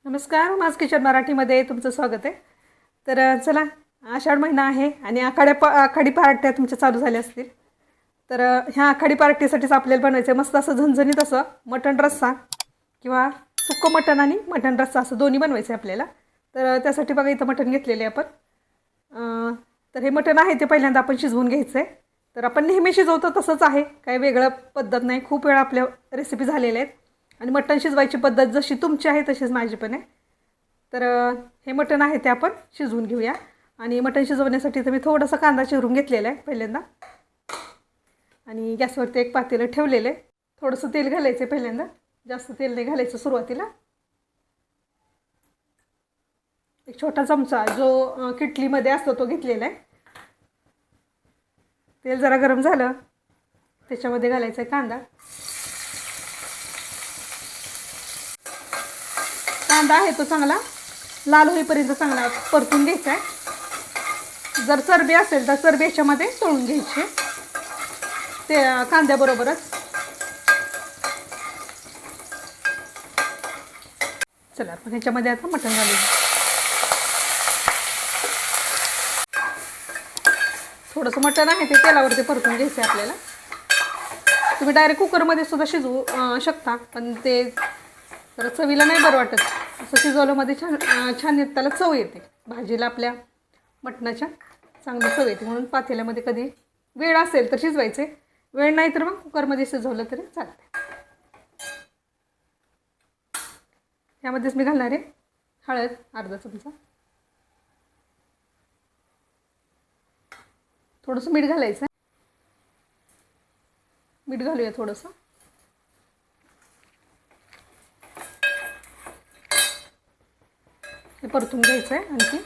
नमस्कार, माझ किचन मराठीमध्ये तुमचं स्वागत आहे. तर चला, आषाढ महिना आहे आणि आखाडी पार्ट्या तुमच्या चालू झाल्या असतील. तर ह्या आखाडी पार्टीसाठीच आपल्याला बनवायचं मस्त असं झणझणीत असं मटण रस्सा किंवा सुक्कं मटण आणि मटण रस्सा असं दोन्ही बनवायचं आहे आपल्याला. तर त्यासाठी बघा इथं मटण घेतलेले आपण. तर हे मटण आहे ते पहिल्यांदा आपण शिजवून घ्यायचं आहे. तर आपण नेहमी शिजवतो तसंच आहे, काही वेगळं पद्धत नाही. खूप वेळा आपल्या रेसिपी झालेल्या आहेत आणि मटण शिजवायची पद्धत जशी तुमची आहे तशीच माझी पण आहे. तर हे मटण आहे ते आपण शिजवून घेऊया. आणि मटण शिजवण्यासाठी तर मी थोडासा कांदा चिरून घेतलेला आहे पहिल्यांदा आणि गॅसवरती एक पातेलं ठेवलेलं आहे. थोडंसं तेल घालायचं आहे पहिल्यांदा, जास्त तेल नाही घालायचं सुरुवातीला. एक छोटा चमचा जो किटलीमध्ये असतो तो घेतलेला आहे. तेल जरा गरम झालं त्याच्यामध्ये घालायचा आहे कांदा. कांदा आहे तो चांगला लाल होईपर्यंत चांगला परतून घ्यायचा आहे. जर चरबी असेल तर चरबी याच्यामध्ये तळून घ्यायची ते कांद्याबरोबरच. चला आपण ह्याच्यामध्ये आता मटण घालूया. थोडंसं मटण आहे ते तेलावरती परतून घ्यायचं आहे आपल्याला. तुम्ही डायरेक्ट कुकरमध्ये सुद्धा शिजवू शकता, पण ते जरा चवीला नाही बरं वाटत. असं शिजवल्यामध्ये छान त्याला चव येते. भाजीला आपल्या मटणाच्या चांगली चव येते. म्हणून पातेल्यामध्ये कधी वेळ असेल तर शिजवायचे, वेळ नाही तर मग कुकरमध्ये शिजवलं तरी चालते. यामध्येच मी घालणार आहे हळद अर्धा चमचा, थोडंसं मीठ घालायचं. मीठ घालूया थोडंसं. हे परतून घ्यायचं आहे. आणखी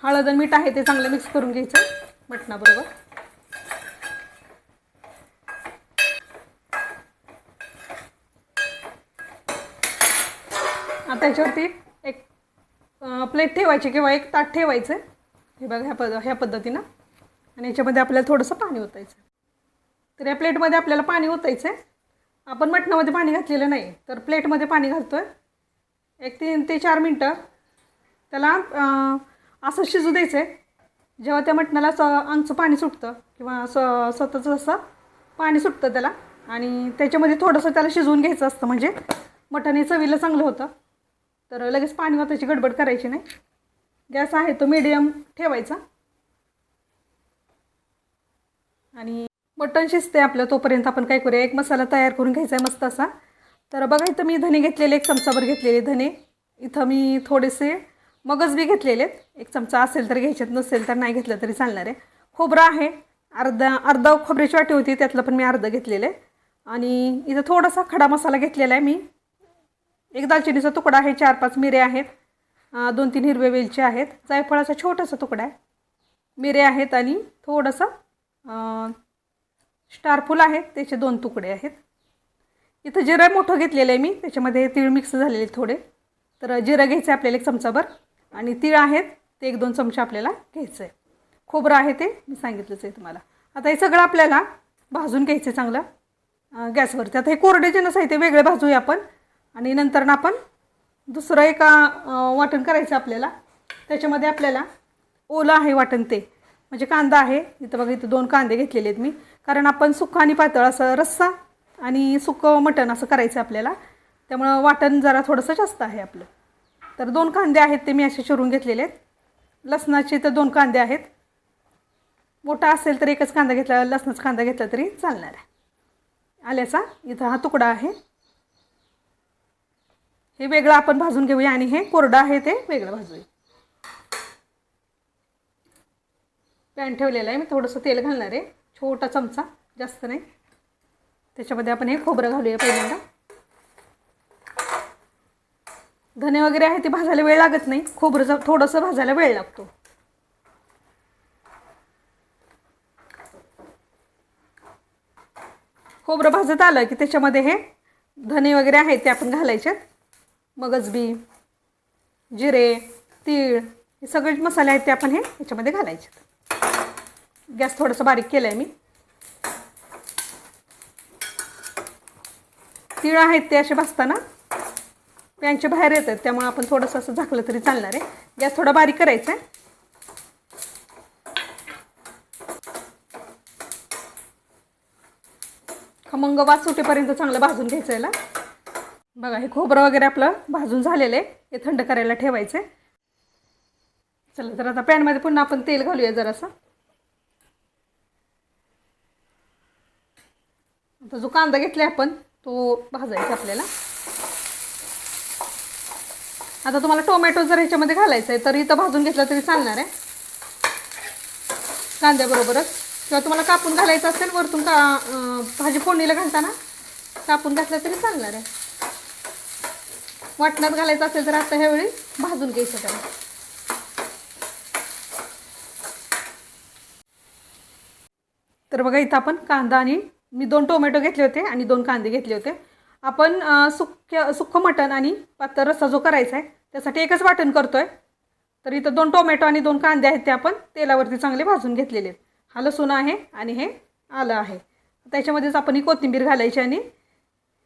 हळद आणि मीठ आहे ते चांगलं मिक्स करून घ्यायचं मटणाबरोबर. आता याच्यावरती एक प्लेट ठेवायची किंवा एक ताट ठेवायचं. हे बघा ह्या पद्धतीनं. आणि याच्यामध्ये आपल्याला थोडंसं पाणी ओतायचं. तर या प्लेटमध्ये आपल्याला पाणी ओतायचं आहे. आपण मटणामध्ये पाणी घातलेलं नाही तर प्लेटमध्ये पाणी घालतो आहे. एक 3 ते 4 मिनटं त्याला असं शिजू द्यायचं आहे. जेव्हा त्या मटणाला अंगचं पाणी सुटतं किंवा स्वतःचं असं पाणी सुटतं त्याला, आणि त्याच्यामध्ये थोडंसं त्याला शिजवून घ्यायचं असतं, म्हणजे मटण हे चवीला चांगलं होतं. तर लगेच पाणी ओतायची गडबड करायची नाही. गॅस आहे तो मीडियम ठेवायचा. आणि मटण शिजते आपलं तोपर्यंत आपण काय करूया, एक मसाला तयार करून घ्यायचा आहे मस्त असा. तर बघा इथं मी धने घेतलेले, 1 चमचाभर घेतलेले धने. इथं मी थोडेसे मगज बी घेतलेले आहेत. 1 चमचा असेल तर घ्यायच्यात, नसेल तर नाही घेतलं तरी चालणार आहे. खोबरं आहे अर्धा खोबऱ्याची वाटी होती, त्यातलं पण मी अर्धं घेतलेलं आहे. आणि इथं थोडासा खडा मसाला घेतलेला आहे मी. 1 दालचिनीचा तुकडा आहे, 4-5 मिऱ्या आहेत, 2-3 हिरवे वेलची आहेत, जायफळाचा छोटासा तुकडा आहे, मिरे आहेत आणि थोडंसं स्टारफूल आहेत त्याचे 2 तुकडे आहेत. इथं जिरं मोठं घेतलेलं आहे मी, त्याच्यामध्ये तीळ मिक्स झालेले थोडे. तर जिरं घ्यायचं आहे आपल्याला 1 चमचाभर, आणि तीळ आहेत ते 1-2 चमचे आपल्याला घ्यायचं आहे. खोबरं आहे ते मी सांगितलंच आहे तुम्हाला. आता हे सगळं आपल्याला भाजून घ्यायचं आहे चांगलं गॅसवरती. आता हे कोरडे जे आहे ते वेगळे भाजूया आपण, आणि नंतर ना आपण दुसरं एक वाटण करायचं आपल्याला. त्याच्यामध्ये आपल्याला ओलं आहे वाटण ते, म्हणजे कांदा आहे. इथं बघा इथं 2 कांदे घेतलेले आहेत मी, कारण आपण सुक्का आणि पातळ असं रस्सा आणि सुक्कं मटण असं करायचं आपल्याला, त्यामुळं वाटण जरा थोडंसं जास्त आहे आपलं. तर 2 कांदे आहेत ते मी असे चिरून घेतलेले आहेत. लसणाचे तर 2 कांदे आहेत. मोठा असेल तर 1च कांदा घेतला, लसणाचा कांदा घेतला तरी चालणार आहे. आल्याचा इथं हा तुकडा आहे. हे वेगळं आपण भाजून घेऊया आणि हे कोरडं आहे ते वेगळं भाजूया. पॅन ठेवलेलं आहे मी, थोडंसं तेल घालणार आहे, छोटा चमचा, जास्त नाही. त्याच्यामध्ये आपण हे खोबरं घालूया पहिल्यांदा. धने वगैरे आहे ते भाजायला वेळ लागत नाही, खोबरं थोडंसं भाजायला वेळ लागतो. खोबरं भाजत आलं की त्याच्यामध्ये हे धने वगैरे आहेत ते आपण घालायचे. मगजबी, जिरे, तीळ, हे सगळे मसाले आहेत ते आपण हे याच्यामध्ये घालायचे. गॅस थोडंसं बारीक केलं आहे मी. तीळ आहेत ते असे भाजताना पॅनच्या बाहेर येतात, त्यामुळे आपण थोडंसं असं झाकलं तरी चालणार आहे. गॅस थोडा बारीक करायचा आहे. खमंग वास सुटेपर्यंत चांगलं भाजून घ्यायचं याला. बघा हे खोबरं वगैरे आपलं भाजून झालेलं आहे. हे थंड करायला ठेवायचं आहे. चला तर आता पॅनमध्ये पुन्हा आपण तेल घालूया जरासं. आता जो कांदा घेतला आपण तो भाजायचा आपल्याला. आता तुम्हाला टोमॅटो जर ह्याच्यामध्ये घालायचं आहे तर इथं भाजून घेतला तरी चालणार आहे कांद्याबरोबरच, किंवा तुम्हाला कापून घालायचं असेल वरतून भाजी फोडणीला घालताना कापून घातलं तरी चालणार आहे. वाटणात घालायचं असेल तर आता ह्यावेळी भाजून घ्यायचं त्याला. तर बघा इथं आपण कांदा आणि मी 2 टोमॅटो घेतले होते आणि 2 कांदे घेतले होते. आपण सुक्कं मटण आणि पातळ रस्सा जो करायचा आहे त्यासाठी एकच वाटण करतोय. तर इथं 2 टोमॅटो आणि 2 कांदे आहेत ते आपण तेलावरती चांगले भाजून घेतलेले आहेत. हा लसूण आहे आणि हे आलं आहे. त्याच्यामध्येच आपण ही कोथिंबीर घालायची आणि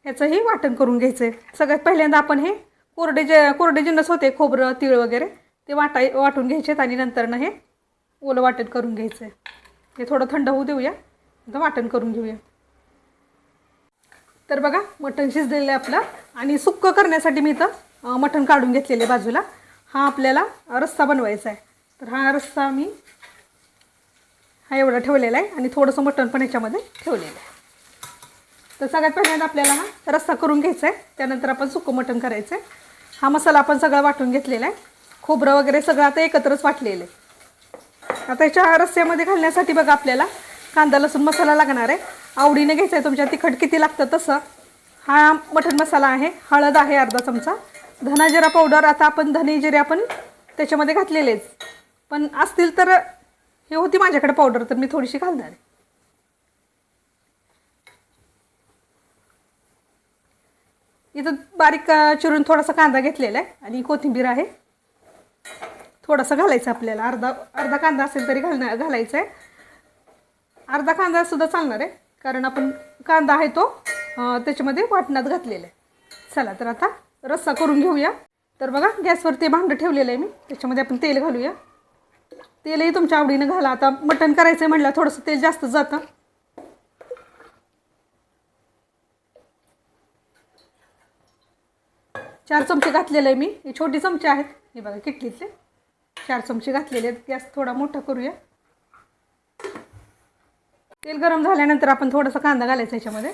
ह्याचंही वाटण करून घ्यायचं आहे. सगळ्यात पहिल्यांदा आपण हे कोरडे जिन्नस होते, खोबरं तीळ वगैरे ते वाटून घ्यायचे आहेत आणि नंतरनं हे ओलं वाटण करून घ्यायचं आहे. हे थोडं थंड होऊ देऊया, आता वाटण करून घेऊया. तर बघा मटण शिजलेलं आहे आपलं. आणि सुक्कं करण्यासाठी मी इथं मटण काढून घेतलेले बाजूला. हा आपल्याला रस्सा बनवायचा आहे. तर हा रस्सा मी एवढा ठेवलेला आहे आणि थोडंसं मटण पण ह्याच्यामध्ये ठेवलेलं आहे. तर सगळ्यात पहिल्यांदा आपल्याला हा रस्सा करून घ्यायचा आहे, त्यानंतर आपण सुक्कं मटण करायचं आहे. हा मसाला आपण सगळा वाटून घेतलेला आहे. खोबरं वगैरे सगळं आता एकत्रच वाटलेलं आहे. आता ह्याच्या रस्स्यामध्ये घालण्यासाठी बघा आपल्याला कांदा लसूण मसाला लागणार आहे. आवडीने घ्यायचा आहे तुमच्या, तिखट किती लागतं तसं. हा मटण मसाला आहे. हळद आहे अर्धा चमचा. धना जिरा पावडर, आता आपण धने जिरे आपण त्याच्यामध्ये घातलेलेच, पण असतील तर हे होती माझ्याकडे पावडर तर मी थोडीशी घालणार आहे. इथं बारीक चिरून थोडासा कांदा घेतलेला आहे आणि कोथिंबीर आहे. थोडंसं घालायचं आपल्याला, अर्धा कांदा असेल तरी घालायचं आहे. अर्धा कांदा सुद्धा चालणार आहे, कारण आपण कांदा आहे तो त्याच्यामध्ये वाटणात घातलेला आहे. चला तर आता रस्सा करून घेऊया. तर बघा गॅसवरती भांडं ठेवलेलं आहे मी, त्याच्यामध्ये आपण तेल घालूया. तेलही तुमच्या आवडीनं घाला. आता मटण करायचं आहे म्हटलं थोडंसं तेल जास्त जातं. चार चमचे घातलेले आहे मी. हे छोटी चमचे आहेत, हे बघा किटलीतले 4 चमचे घातलेले आहेत. गॅस थोडा मोठा करूया. तेल गरम झाल्यानंतर आपण थोडासा कांदा घालायचा याच्यामध्ये.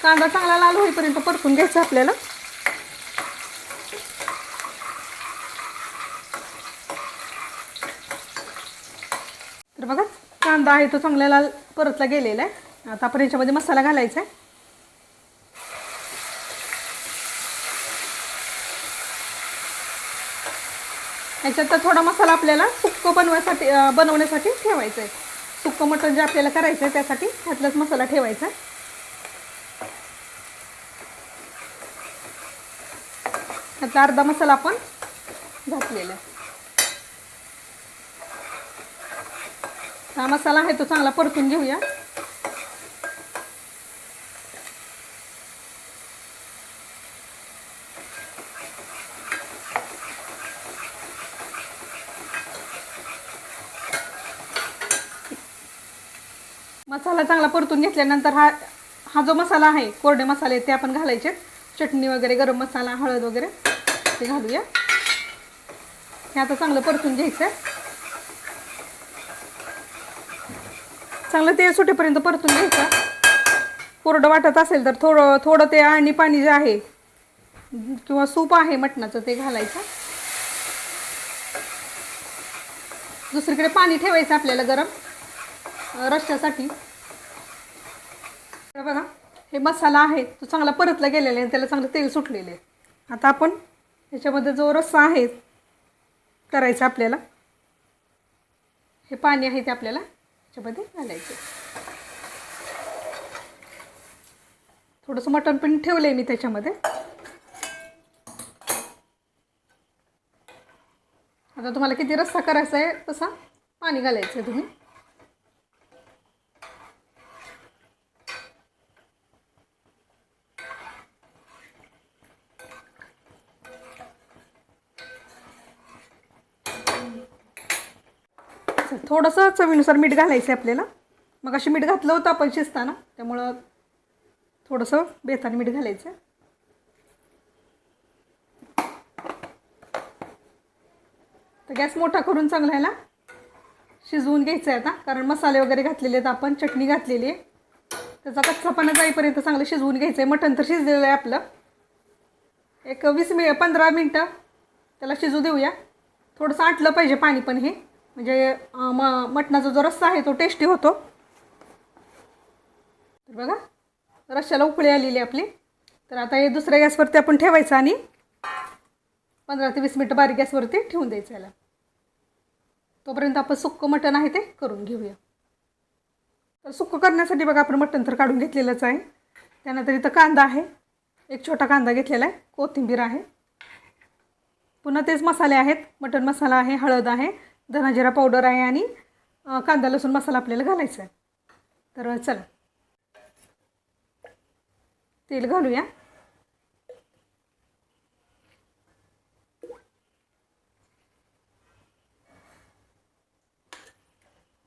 कांदा चांगला लाल होईपर्यंत परतून घ्यायचा आपल्याला. तर बघा कांदा आहे तो चांगला लाल परतला गेलेला आहे. आता आपण याच्यामध्ये मसाला घालायचा आहे. ह्याच्यात तर थोडा मसाला आपल्याला सुक्कं बनवण्यासाठी ठेवायचा आहे. सुक्कं मटण जे आपल्याला करायचं आहे त्यासाठी ह्यातलाच मसाला ठेवायचा आहे. ह्यातला अर्धा मसाला आपण घातलेला आहे. हा मसाला आहे तो चांगला परतून घेऊया. मसाला चांगला परतून घेतल्यानंतर हा जो मसाला आहे, कोरडे मसाले ते आपण घालायचे. चटणी वगैरे, गरम मसाला, हळद वगैरे ते घालूया. हे आता चांगलं परतून घ्यायचं आहे. चांगलं तेल सुटेपर्यंत परतून घ्यायचं. कोरडं वाटत असेल तर थोडं ते आणि पाणी जे आहे किंवा सूप आहे मटणाचं ते घालायचं. दुसरीकडे पाणी ठेवायचं आपल्याला गरम रश्श्यासाठी. तर बघा हे मसाला आहे तो चांगला परतला गेलेला आहे, त्याला चांगलं तेल सुटलेलं आहे. आता आपण ह्याच्यामध्ये जो रस्सा आहे करायचा आपल्याला, हे पाणी आहे ते आपल्याला ह्याच्यामध्ये घालायचं. थोडंसं मटण पण ठेवलं आहे मी त्याच्यामध्ये. आता तुम्हाला किती रस्सा करायचा आहे तसा पाणी घालायचं तुम्ही. थोडंसं चवीनुसार मीठ घालायचं आहे आपल्याला. मग अशी मीठ घातलं होतं आपण शिजताना, त्यामुळं थोडंसं बेताने मीठ घालायचं. तर गॅस मोठा करून चांगला ह्याला शिजवून घ्यायचं आहे आता, कारण मसाले वगैरे घातलेले आहेत आपण, चटणी घातलेली आहे, त्याचा कच्चापणा जाईपर्यंत चांगलं शिजवून घ्यायचं आहे. मटण तर शिजलेलं आहे आपलं. एक 15 मिनटं त्याला शिजू देऊया. थोडंसं आटलं पाहिजे पाणी पण, हे म्हणजे मटणाचा जो रस्सा आहे तो टेस्टी होतो. तर बघा रश्श्याला उकळी आलेली आपली. तर आता हे दुसऱ्या गॅसवरती आपण ठेवायचं आणि 15 ते 20 मिनटं बारीक गॅसवरती ठेवून द्यायचं याला. तोपर्यंत आपण सुक्कं मटण आहे ते करून घेऊया. तर सुक्कं करण्यासाठी बघा आपण मटण तर काढून घेतलेलंच आहे. त्यानंतर इथं कांदा आहे, एक छोटा कांदा घेतलेला आहे, कोथिंबीर आहे, पुन्हा तेच मसाले आहेत. मटण मसाला आहे, हळद आहे, धना जिरा पावडर आहे आणि कांदा लसूण मसाला आपल्याला घालायचा आहे. तर चला तेल घालूया.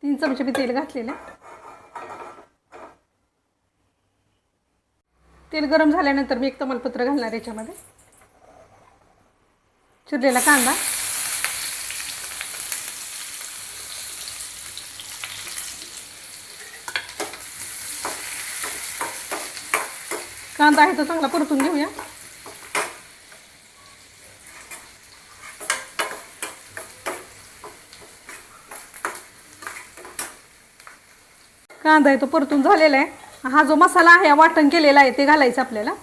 तीन चमचे मी तेल घातलेलं आहे. तेल गरम झाल्यानंतर मी एक तमालपत्र घालणार याच्यामध्ये, चिरलेला कांदा, कांदा आहे तो चांगला परतून घेऊया. कांदा आहे तो परतून झालेला आहे. हा जो मसाला आहे वाटण केलेला आहे ते घालायचं आपल्याला.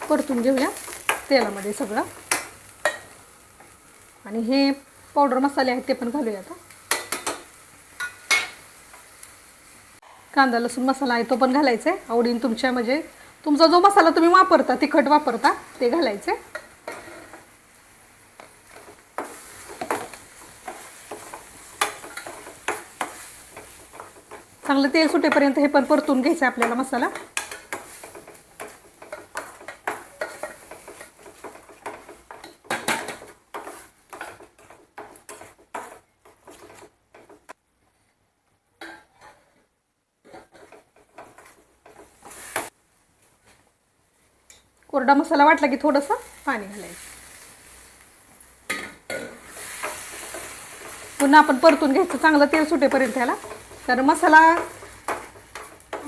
परतून घेऊया तेलामध्ये सगळं. आणि हे पावडर मसाले आहेत ते पण घालूया आता. कांदा लसूण मसाला आहे तो पण घालायचा आहे आवडीने तुमच्या, म्हणजे तुमचा जो मसाला तुम्ही वापरता, तिखट वापरता ते घालायचे. चांगलं तेल सुटेपर्यंत हे पण परतून घ्यायचं आपल्याला मसाला. कोरडा मसाला वाटला की थोडंसं पाणी घालायचं. पुन्हा आपण परतून घ्यायचं चांगलं तेल सुटेपर्यंत ह्याला, कारण मसाला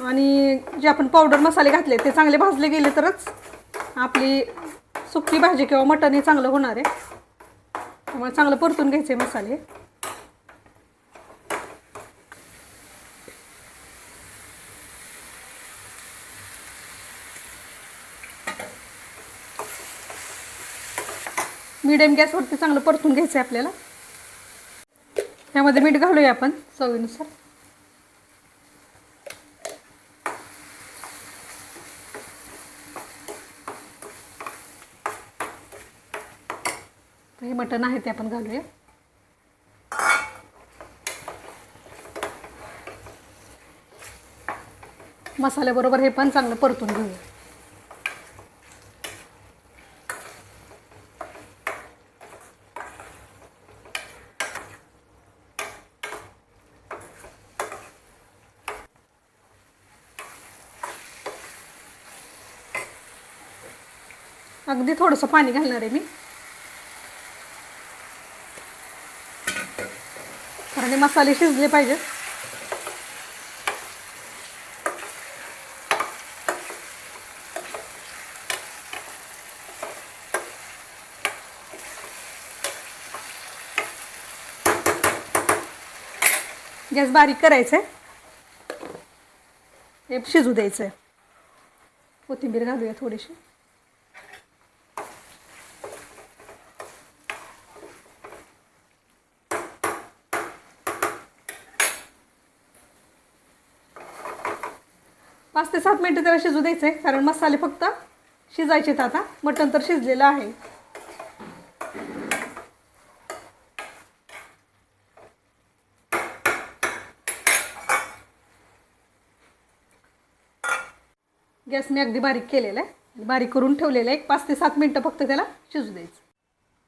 आणि जे आपण पावडर मसाले घातले ते चांगले भाजले गेले तरच आपली सुकी भाजी किंवा मटण हे चांगलं होणार आहे. त्यामुळे चांगलं परतून घ्यायचे मसाले. मीडियम गॅसवरती चांगलं परतून घ्यायचं आहे आपल्याला. त्यामध्ये मीठ घालूया आपण चवीनुसार. हे मटण आहे ते आपण घालूया. मसाल्याबरोबर हे पण चांगलं परतून घेऊया. अगदी थोडंसं पाणी घालणार आहे मी, कारण हे मसाले शिजले पाहिजेत. गॅस बारीक करायचं आहे, हे शिजू द्यायचं आहे. कोथिंबीर घालूया थोडीशी. 5 ते 7 मिनटं त्याला शिजू द्यायचं आहे, कारण मसाले फक्त शिजायचे आहेत. आता मटण तर शिजलेलं आहे. गॅस मी अगदी बारीक केलेला आहे, बारीक करून ठेवलेला आहे. 5 ते 7 मिनटं फक्त त्याला शिजू द्यायचं.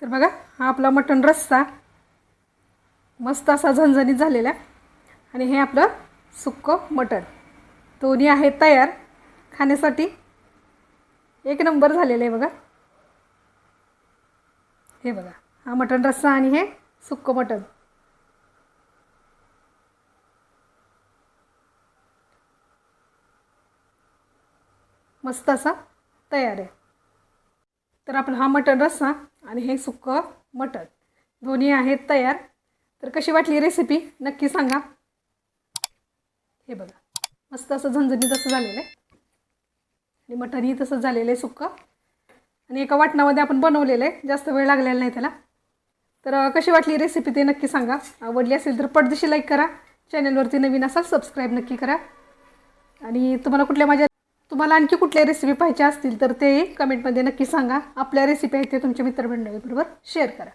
तर बघा, हा आपला मटण रस्सा मस्त असा झणझणीत झालेला आहे. आणि हे आपलं सुक्कं मटण दोन्ही आहे तयार खाण्यासाठी. एक नंबर झालेलं आहे बघा. हे बघा, हा मटण रस्सा आणि हे सुक्कं मटण. मस्त असा तयार आहे. तर आपला हा मटण रस्सा आणि हे सुक्कं मटण दोन्ही आहेत तयार. तर कशी वाटली रेसिपी नक्की सांगा. हे बघा, मस्त असं झणझणीत असं झालेलं आहे. आणि मटणही तसंच झालेलं आहे सुक्कं. आणि एका वाटणामध्ये आपण बनवलेलं आहे, जास्त वेळ लागलेला नाही त्याला. तर कशी वाटली रेसिपी ते नक्की सांगा. आवडली असेल तर पटदिशी लाईक करा. चॅनलवरती नवीन असाल सबस्क्राईब नक्की करा. आणि तुम्हाला आणखी कुठल्या रेसिपी पाहिजे असतील तर ते कमेंटमध्ये नक्की सांगा. आपल्या रेसिपी आहेत ते तुमच्या मित्रमंडळीबरोबर शेअर करा.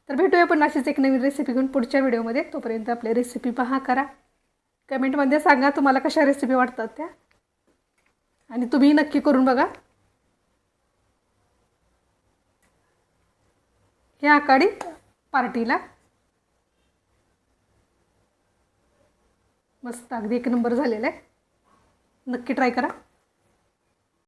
तर भेटूया पण अशीच एक नवीन रेसिपी घेऊन पुढच्या व्हिडिओमध्ये. तोपर्यंत आपल्या रेसिपी पहा, करा. कमेंटमध्ये सांगा तुम्हाला कशा रेसिपी वाटतात त्या, आणि तुम्ही नक्की करून बघा. ह्या आकाडी पार्टीला मस्त अगदी एक नंबर झालेला आहे. नक्की ट्राय करा.